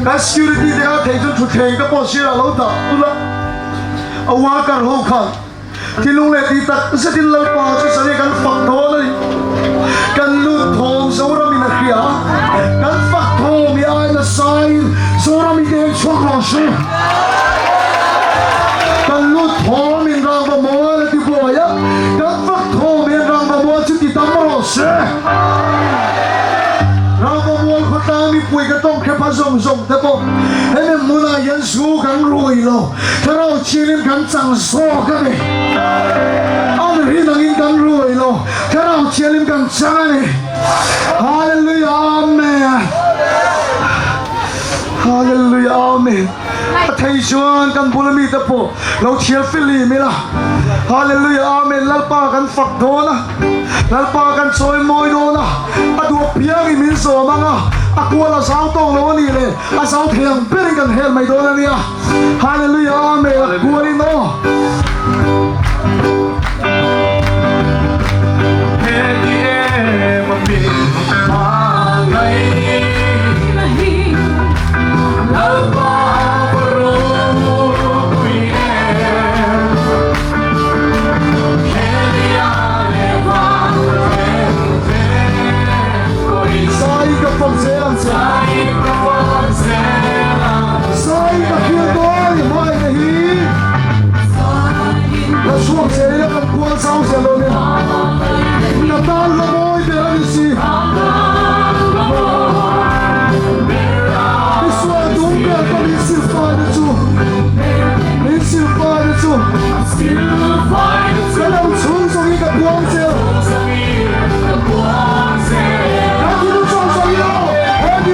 การ security เดี๋ยวที่จะถูกแทงก็พอเสียแล้วต่อตุละเอาว่ากันห้องขังที่ลุงเล็กที่ตัดเสด็จแล้วป่าจะเสด็จกันฝักทองเลยกันลุดทองสวรามินักเขียกันฝักทองมีไอ้ละสายสวรามิเด็กช่วงรอช่วยกันลุดทองมีรางบะมัวเลยที่บัวยะกันฝักทองมีรางบะมัวจุดที่ตั้งรอช่วยรางบะมัวคนตามีป่วยก็ต้องแค่พะส่งแต่บอกให้แม่มุนายันสู้กันรวยแล้วถ้าเราเชียร์กันจังโซ่กันเลยเอาไม่รีนังอินกันรวยแล้วถ้าเราเชียร์กันจังเลยฮาเลลูยาอาเมนฮาเลลูยาอาเมนไทยชวนกันบุลมีตะโปเราเชียร์ฟิลีไม่ล่ะฮาเลลูยาอาเมนลัลปากันฝักโดนะลัลปากันซอยมอยโดนะอดูเพียงอีมินโซมังอ่ะaku ala sao tong lo ni le a sao thiang per kan hel mai do na nia hallelujah amen aku ni no he di ma mi ma ngai nahi la pa ro pi he di ale ma sai ka pom se sai ka kia đôi mọi người hi là xuống xe đi là cuốn sau xe luôn đi là tan là môi để làm gì đi xuống đúng cái con đi siêu phai được chú đi siêu phai được chú cái đầu xuống xong đi cả cuốn xe cái gì cũng xong xong đi đâu hết đi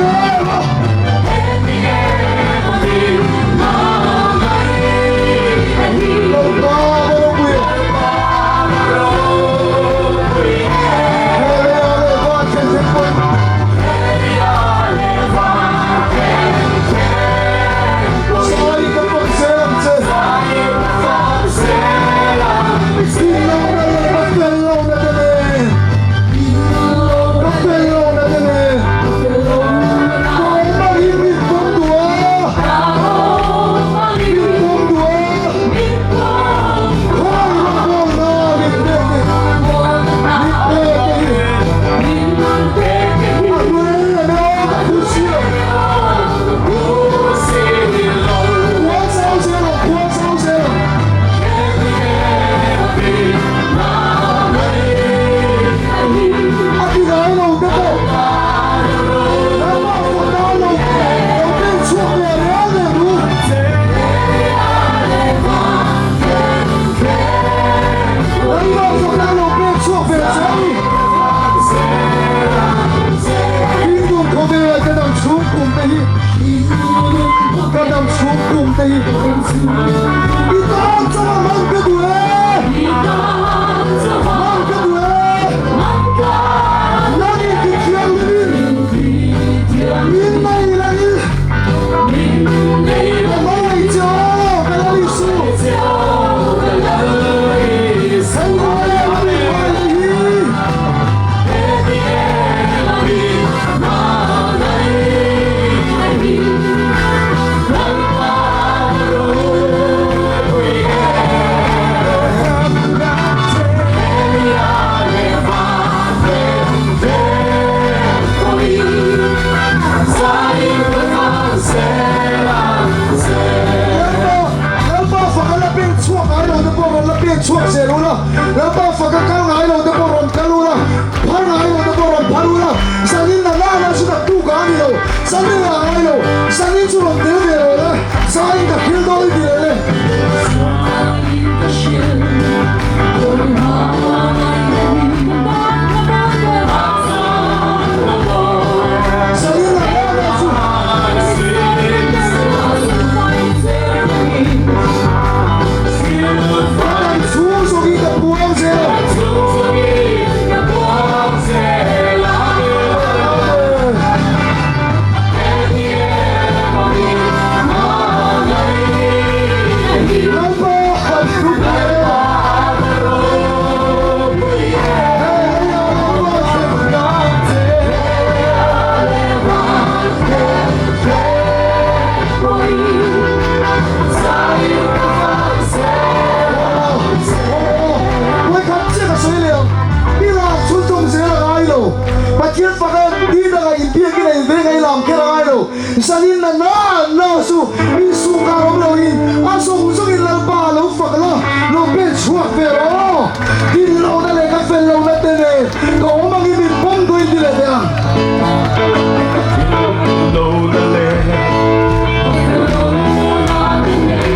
Isanin na su isu ka lo in asong song in lalpa lo fakala lo bench huwag pero dilo na le ka fellow na tene ko mangimin pong do hindi le ya dilo na le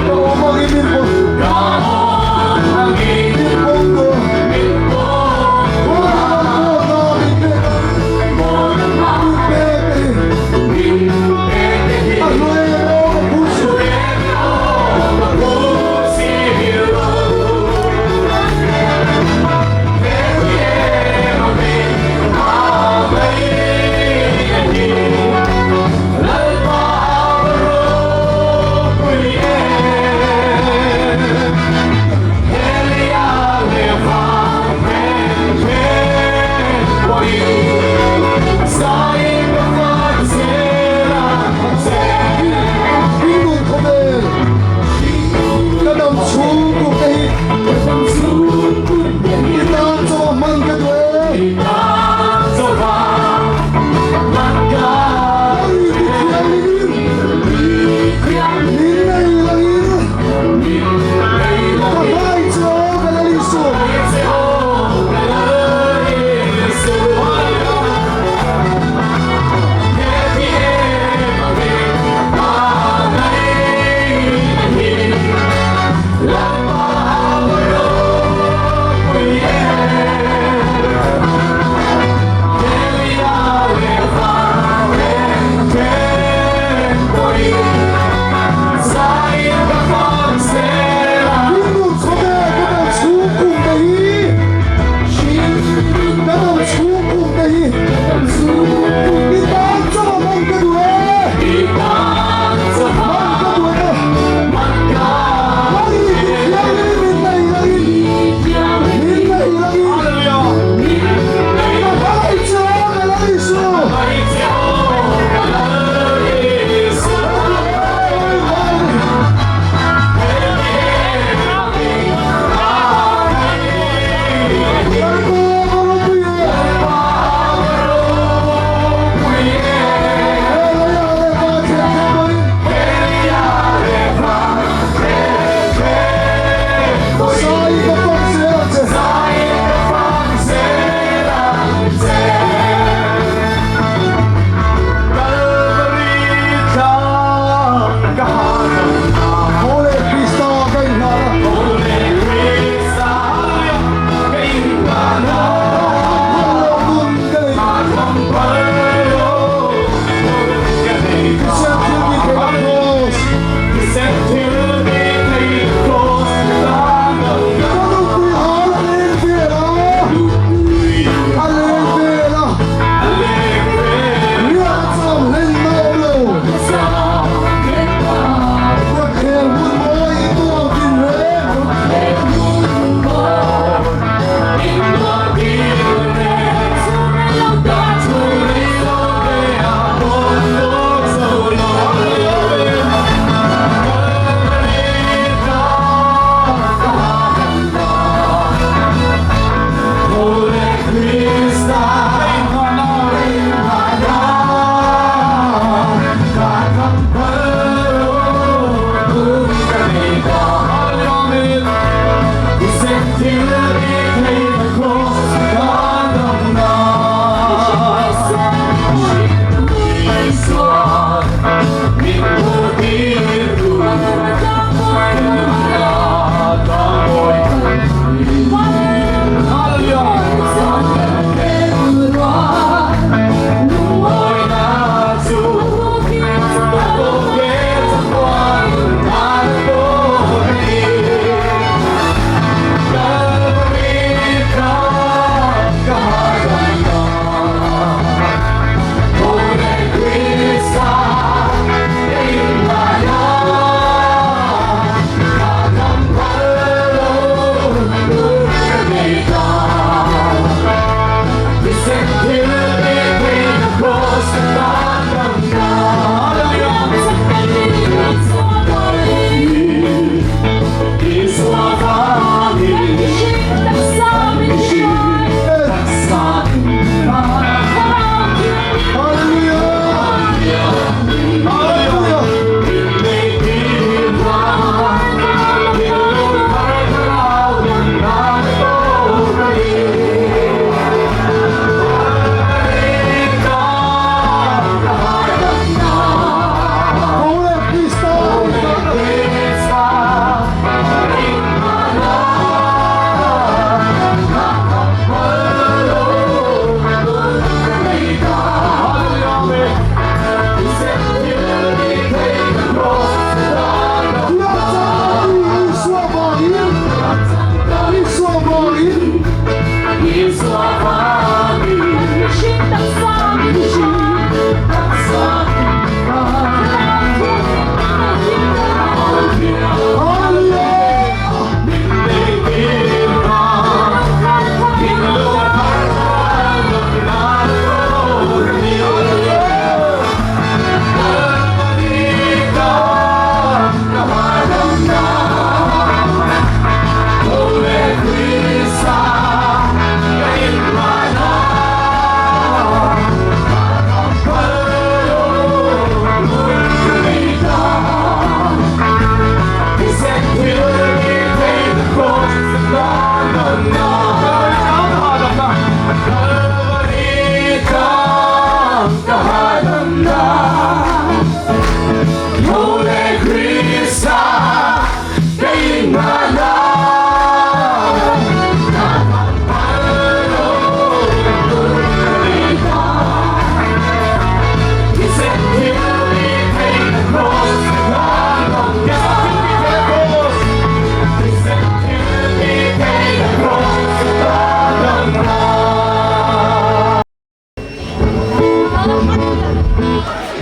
ko mangimin pong Oh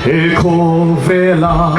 Ekovela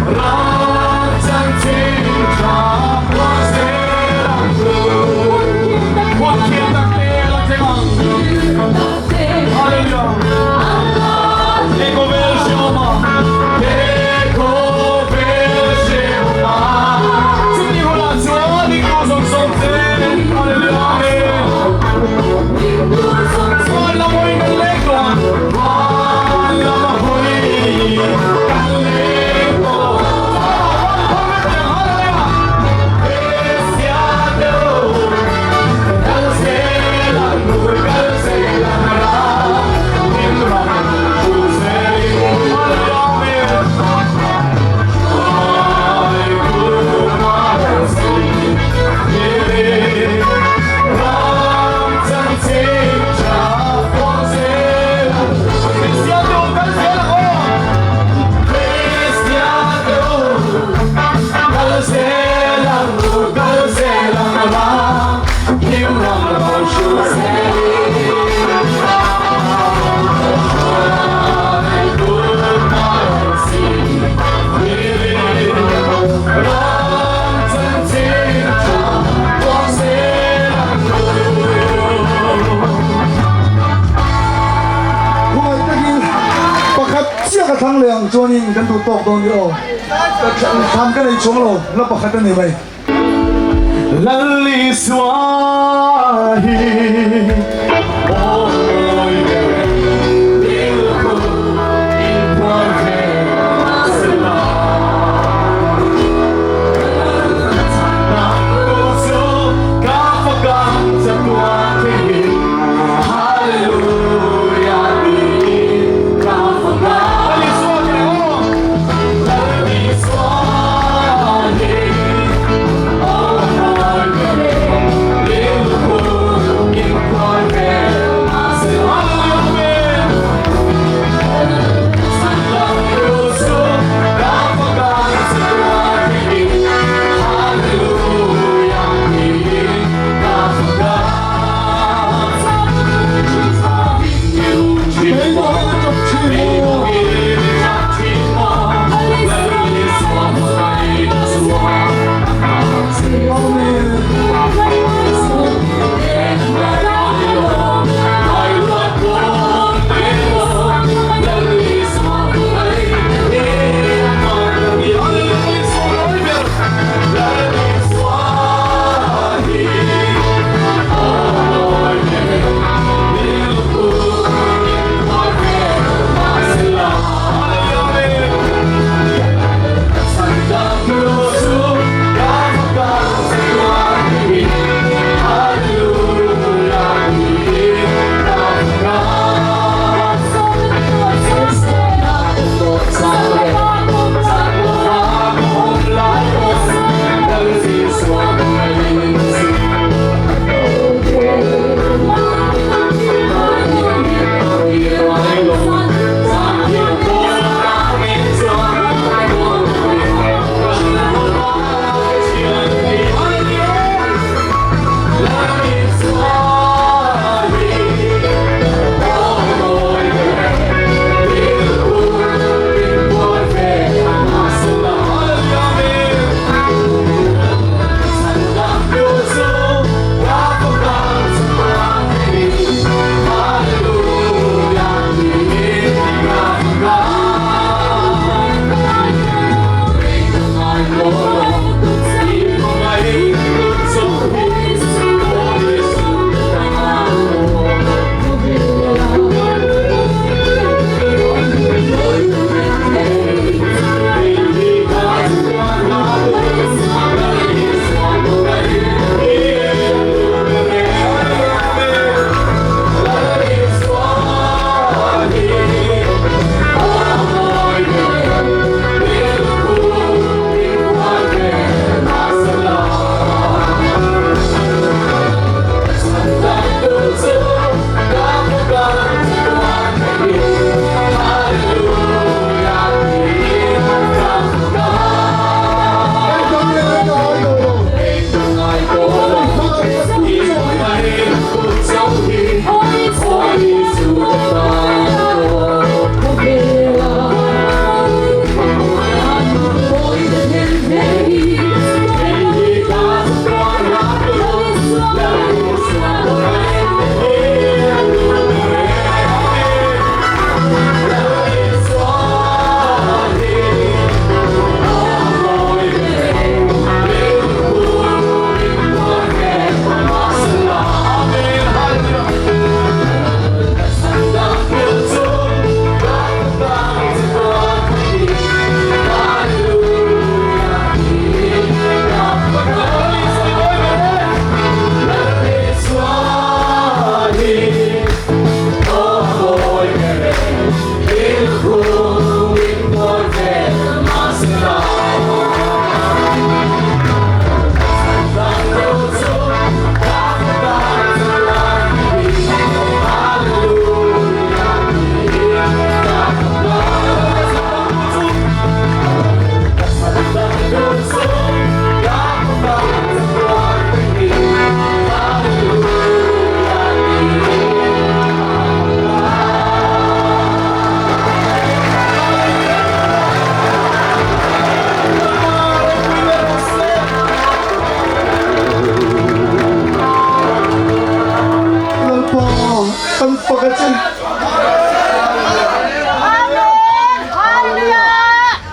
Ram joining kan tu tok don yo tham cái này xuống rồi nó bảo cái này vậy Lali Swahi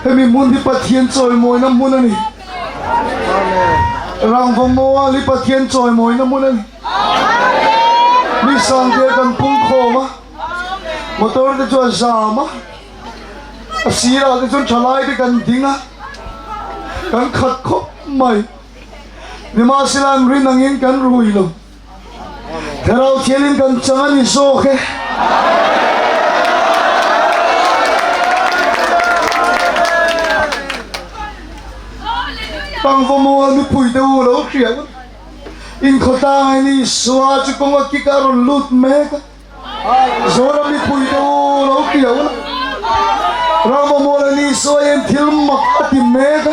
ให้มีมุนที่ปะเทียนจอยมวยน้ำมุนนี่รังฟงโมลิปะเทียนจอยมวยน้ำมุนนี่มีสังเกตกันพุ่งโคมะมอเตอร์ที่จวนสามะสีเราที่จวนฉลายที่กันดิ้งะกันขัดคบไม่นี่มาสิลันรินังยินกันรุยลงแต่เราเที่ยงกันจังนี่โซ่เคตั้งฟมัวมีปุ๋ยเดือดแล้วเขียนอินขดานี่สวาจุกงกิการุลุดเมกโซรามีปุ๋ยเดือดแล้วเขียนรามามัวนี่สวยทิลมักติเมก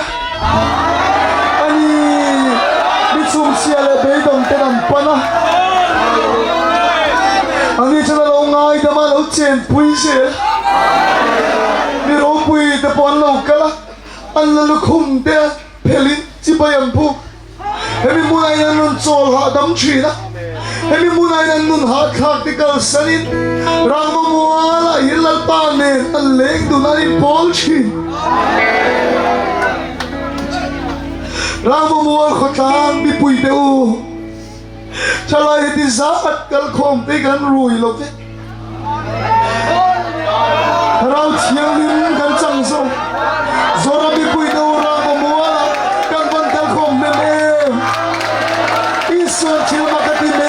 อันนี้มิซุมเสียเลยเบยดงเตนัมปนะอันนี้ฉันเราง่ายแต่มาเราเจนปุ๋ยเสียนี่เราปุ๋ยแต่ปอนเรากะละอันนั้นเราคุ้มเตะเพลินที่ไปยังพูเฮ้ยมีมุนายนั้นนุ่นโจลหาดำชีนะเฮ้ยมีมุนายนั้นนุ่นหาขาดที่เกิดสนิทรางมัวละฮิลล์ปานเนอันเล็กดูนั่นบอลชีรางมัวขดางมีปุยเดียวชลายที่ซัดกัลคอมที่กันรุยลงที่เราเชียงลิ้มกันจังส่งโซรามีปุยเดียวรางมัวละกันวันกัลคอมเมมอีส่วนชิลมากันที่เม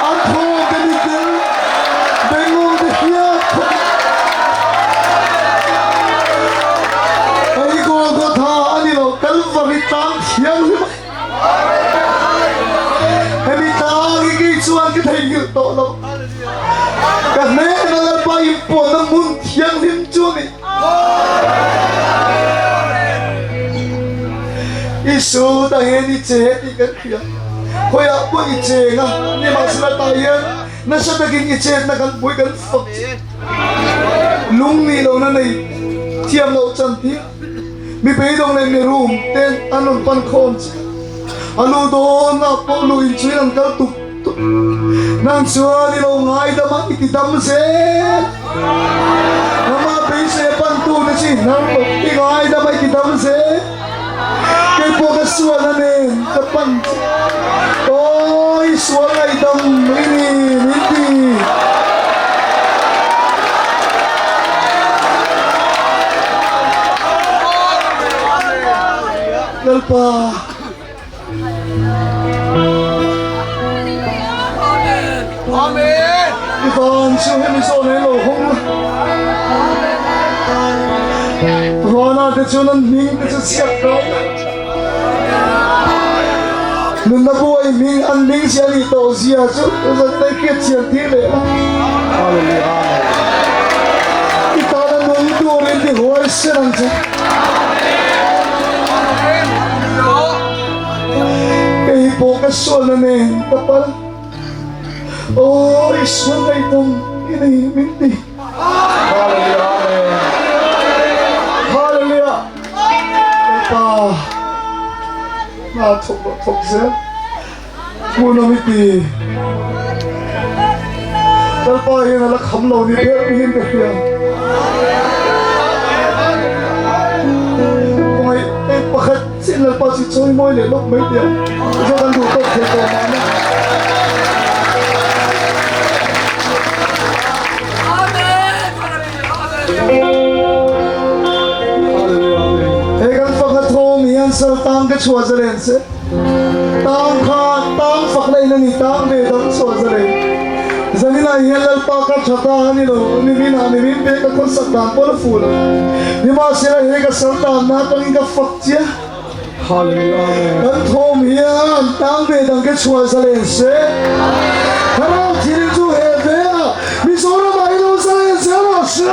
อันโทกันอีกเดียวเบงงที่เฮียไอ้โกก็ท่าอันนี้เรากัลฟังที่ตั้งเชียงลิ้มให้มีตาอีกส่วนที่ไทยอยู่โตเรากันแม่นั่นแหละไปปวดน้ำมุนเชียงลิ้มจุนี่อีสูแต่เห็นอีเจอีกันเขียนคอยเอาปุยอีเจงะนี่มาสิละตายเย็นนั่นฉันไปกินอีเจนั่นกันปุยกันฝักลุงนี่เรานั่นนี่เทียมเราจันทีมีไปตรงไหนมีรูมเต้นอันนั้นปันโคนจีอันนู้นโดนนะพวกลุยช่วยนั่งกันตุกตุกนั่งชัวนี่เราง่ายแต่มาอีกที่ทำเสร็จน้ำมาไปเสปันตูนี่สินั่งบอกอีกง่ายแต่มาอีกที่ทำเสร็จแกพวกกันชัวนั่นเองแต่ปันโอ้ยชัวไงดำไม่มีไม่ดีเกลปาอีตอนช่วยให้มีโซนให้เราห้องเพราะน่าจะชวนนั้นมิงจะเสียกันนั่นนะบัวมิงอันมิงเสียนี่โตเสียจุดจะได้เกียรติเสียทีเลยอีตอนนั้นมึงดูเรื่องที่หัวเสียนั่นจ้ะไอ้พวกกันส่วนนั่นเองแต่ปะโอ้ยส่วนไอ้ตรงini mimpi haleluya haleluya apa na tok se muno mimpi talpa yin ala khamlo ni pe hin pe ya oi e pakhat sin la pa si choi moi le lok mai dia jo kan du tok the ko ma na sal tang ke chua zalen se tang kha tang fak lai na ni tang be dam chua zalen zanina yelal pa ka chata ni lo ni bina ni bin be ka kon sak dang por ful ni ma se la he ka sal tang na to ni ka fak chia hallelujah kan thom hian tang be dang ke chua zalen se karo thil chu he ve mi so ra mai lo zalen se lo se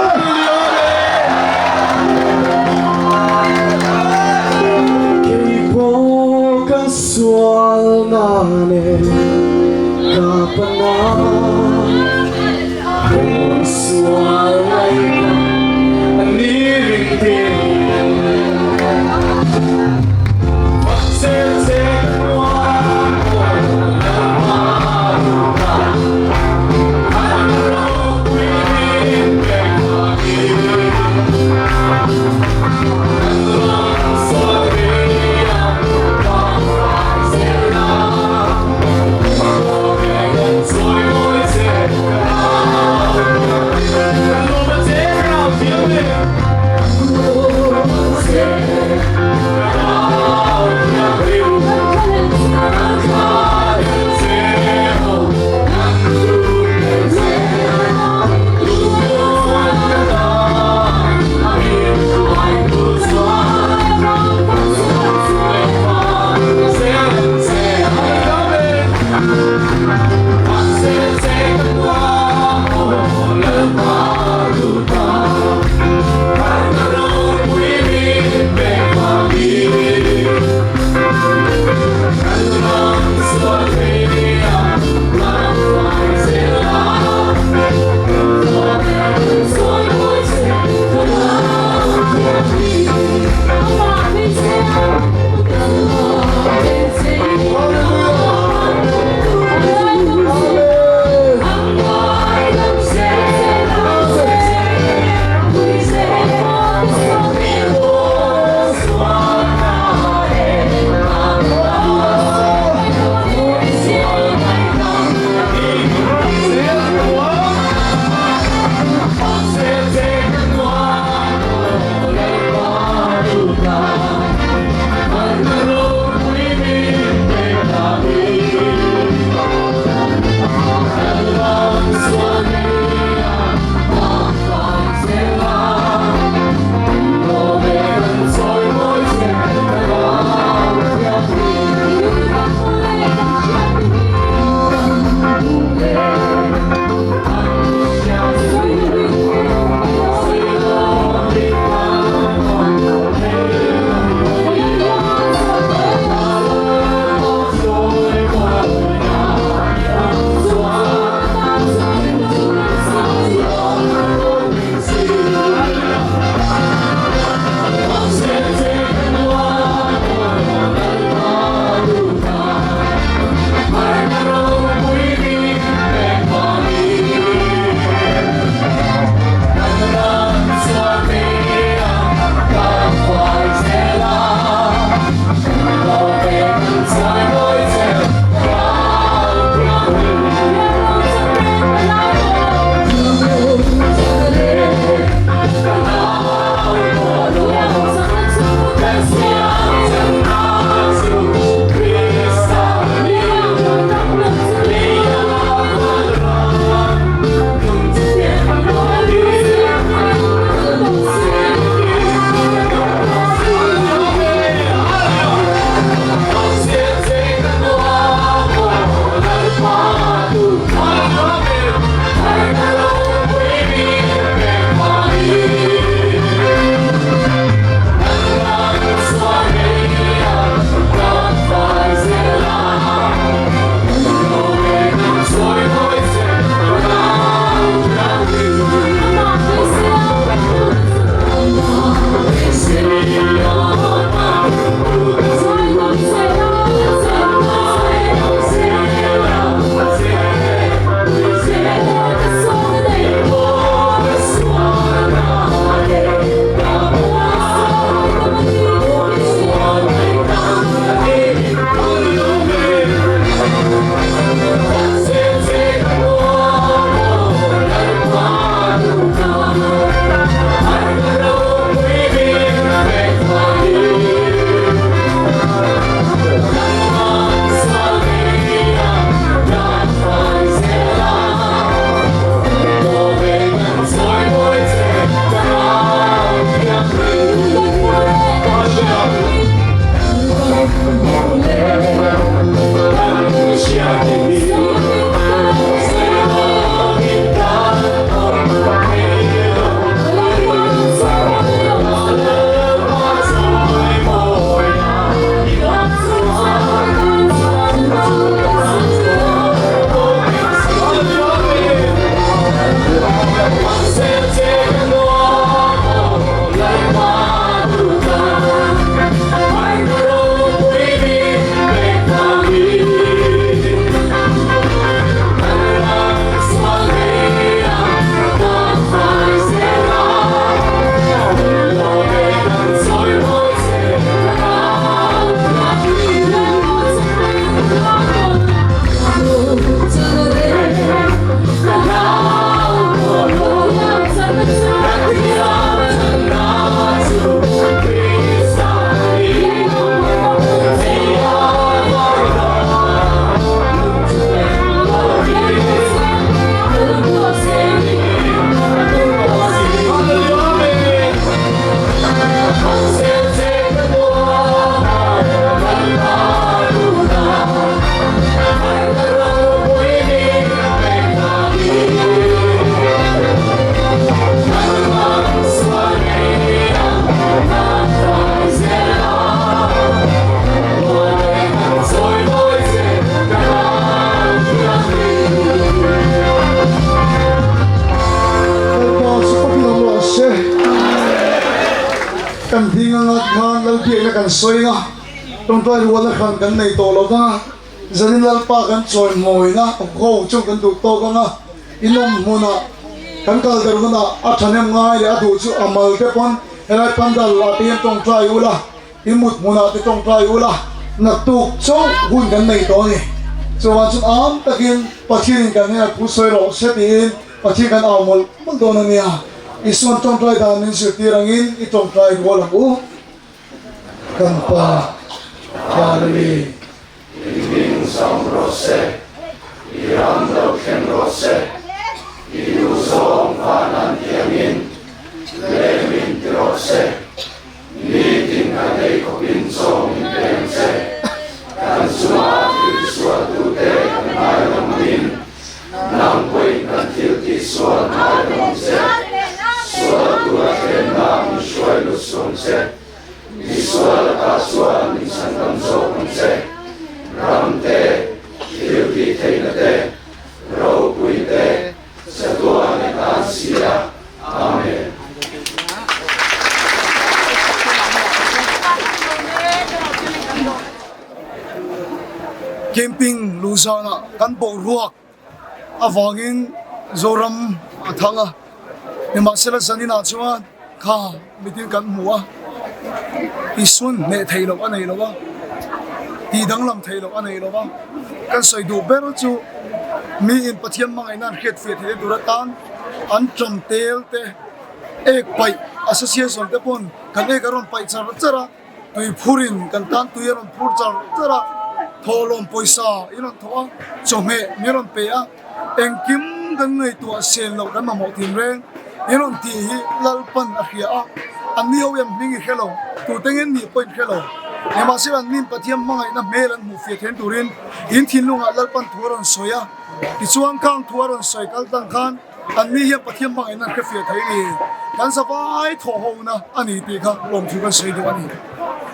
Sual nane kapana sual laika aniring tin se kwa anro kwin kan ding ang ngan lal pi na kan soi nga tong toy wala khan kan nei to lo nga zanin lal pa kan choi moi na ko chung kan du to ka nga inom muna kan kal der na athanem ngai le adu chu amal te pon helai pandal la ti tong trai ula imut muna ti tong trai ula na tu chong hun kan nei to ni so wan chun am takin pachin kan ne pu soi ro se tin pachin kan amol mun do na nia ison tong trai da nin su ti rangin I tong trai wala u kan pa Hallelujah Ing som rose Iram do ken rose Iu som panan tiamin Lemin rose Niting kadei ko pinsom intense Kan suatu te kan ayam min Nang pui kan tilti suat ayam se Suatu aken nam shuai lusum se Visual kasuan insan kamsokon se Ramte, tilti teinate, ropuite, setuane kansia. Amen. camping lusana kan bo ruak awangin zoram athanga nima sela sanina chuan kha mitin kan muwa isun ne thailo anei lowa ti danglam thailo anei lowa kan soidu bero chu mi in pathiam mangai nan khet fe the duratan an tram tel te ek pai association te pon kan ek aron pai char chara tui phurin kan tan tui aron phur char chara tholom poisa iron thoa chome miron pe a engkim kan ngai tu sel lo kan ma mo tin reng iron ti lalpan a khia a ani ho yam mingi hello tu tengen ni point hello ema se an min pathiam mangai na melan mu fe then turin in thin lunga lalpan thuaron soya ti chuang kang thuaron soi kal tang khan an mi hi pathiam mangai na ka fe thai ni kan sa vai tho ho na ani ti kha lom thu kan sei do ani